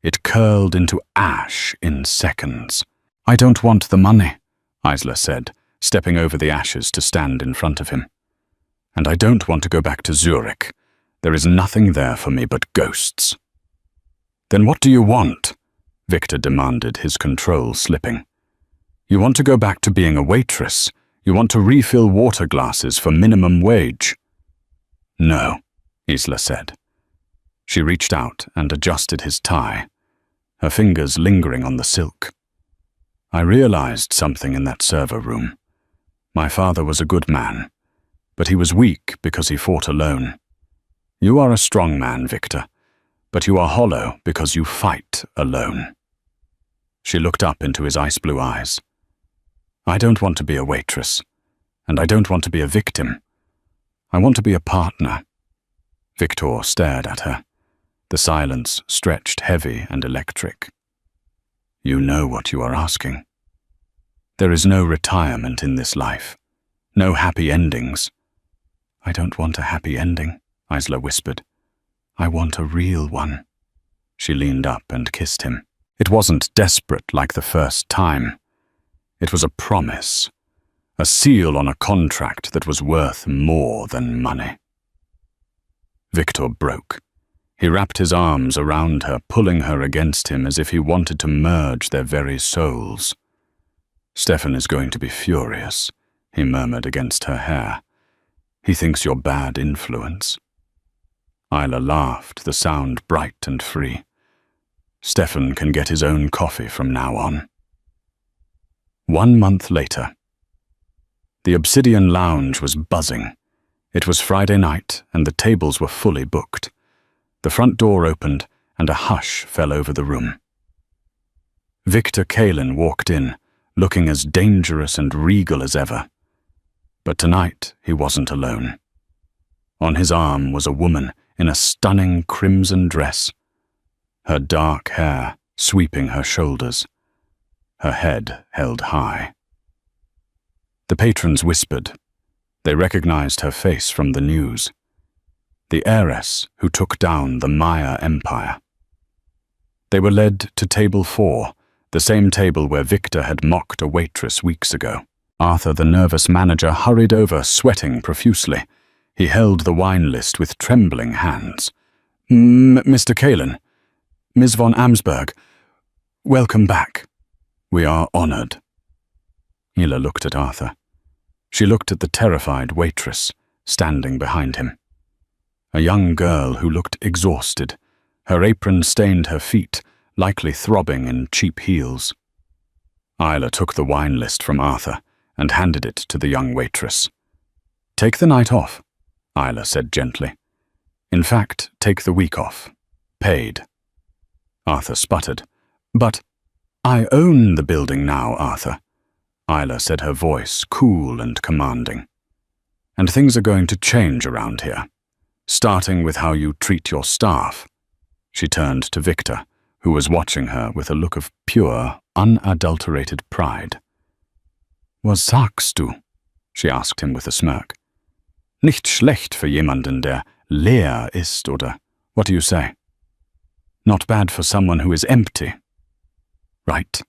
It curled into ash in seconds. "I don't want the money," Isla said, stepping over the ashes to stand in front of him. "And I don't want to go back to Zurich. There is nothing there for me but ghosts." "Then what do you want?" Victor demanded, his control slipping. "You want to go back to being a waitress? You want to refill water glasses for minimum wage?" "No," Isla said. She reached out and adjusted his tie, her fingers lingering on the silk. "I realized something in that server room. My father was a good man, but he was weak because he fought alone. You are a strong man, Victor, but you are hollow because you fight alone." She looked up into his ice-blue eyes. "I don't want to be a waitress, and I don't want to be a victim. I want to be a partner." Victor stared at her. The silence stretched heavy and electric. "You know what you are asking. There is no retirement in this life, no happy endings." "I don't want a happy ending," Isla whispered. "I want a real one." She leaned up and kissed him. It wasn't desperate like the first time. It was a promise, a seal on a contract that was worth more than money. Victor broke. He wrapped his arms around her, pulling her against him as if he wanted to merge their very souls. "Stefan is going to be furious," he murmured against her hair. "He thinks you're bad influence." Isla laughed, the sound bright and free. "Stefan can get his own coffee from now on." 1 month later. The Obsidian Lounge was buzzing. It was Friday night, and the tables were fully booked. The front door opened, and a hush fell over the room. Victor Kalin walked in, looking as dangerous and regal as ever. But tonight he wasn't alone. On his arm was a woman in a stunning crimson dress, her dark hair sweeping her shoulders, her head held high. The patrons whispered. They recognized her face from the news. The heiress who took down the Maya Empire. They were led to table 4, the same table where Victor had mocked a waitress weeks ago. Arthur, the nervous manager, hurried over, sweating profusely. He held the wine list with trembling hands. "Mr. Kalin, Ms. von Amsberg, welcome back. We are honored." Hila looked at Arthur. She looked at the terrified waitress, standing behind him. A young girl who looked exhausted. Her apron stained her feet, likely throbbing in cheap heels. Isla took the wine list from Arthur and handed it to the young waitress. "Take the night off," Isla said gently. "In fact, take the week off. Paid." Arthur sputtered. "But I own the building now, Arthur," Isla said, her voice cool and commanding. "And things are going to change around here, starting with how you treat your staff." She turned to Victor, who was watching her with a look of pure, unadulterated pride. "Was sagst du?" she asked him with a smirk. "Nicht schlecht für jemanden, der leer ist, oder what do you say? Not bad for someone who is empty. Right."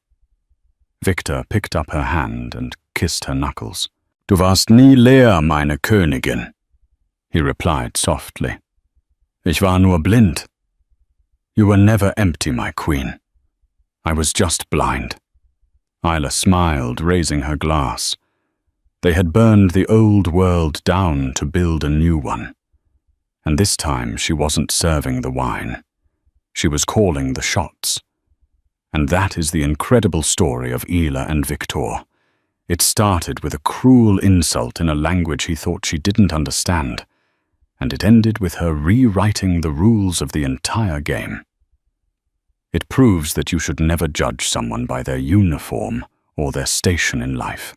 Victor picked up her hand and kissed her knuckles. "Du warst nie leer, meine Königin," he replied softly. "Ich war nur blind." "You were never empty, my queen. I was just blind." Isla smiled, raising her glass. They had burned the old world down to build a new one. And this time she wasn't serving the wine. She was calling the shots. And that is the incredible story of Isla and Victor. It started with a cruel insult in a language he thought she didn't understand, and it ended with her rewriting the rules of the entire game. It proves that you should never judge someone by their uniform or their station in life.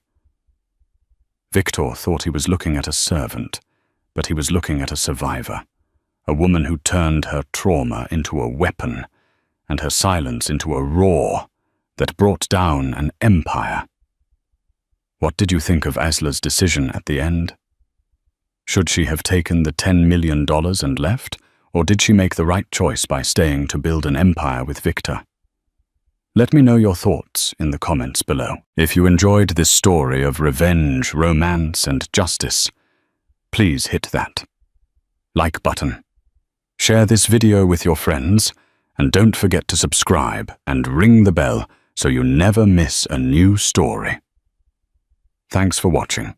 Victor thought he was looking at a servant, but he was looking at a survivor, a woman who turned her trauma into a weapon and her silence into a roar that brought down an empire. What did you think of Asla's decision at the end? Should she have taken the $10 million and left, or did she make the right choice by staying to build an empire with Victor? Let me know your thoughts in the comments below. If you enjoyed this story of revenge, romance, and justice, please hit that like button. Share this video with your friends, and don't forget to subscribe and ring the bell so you never miss a new story. Thanks for watching.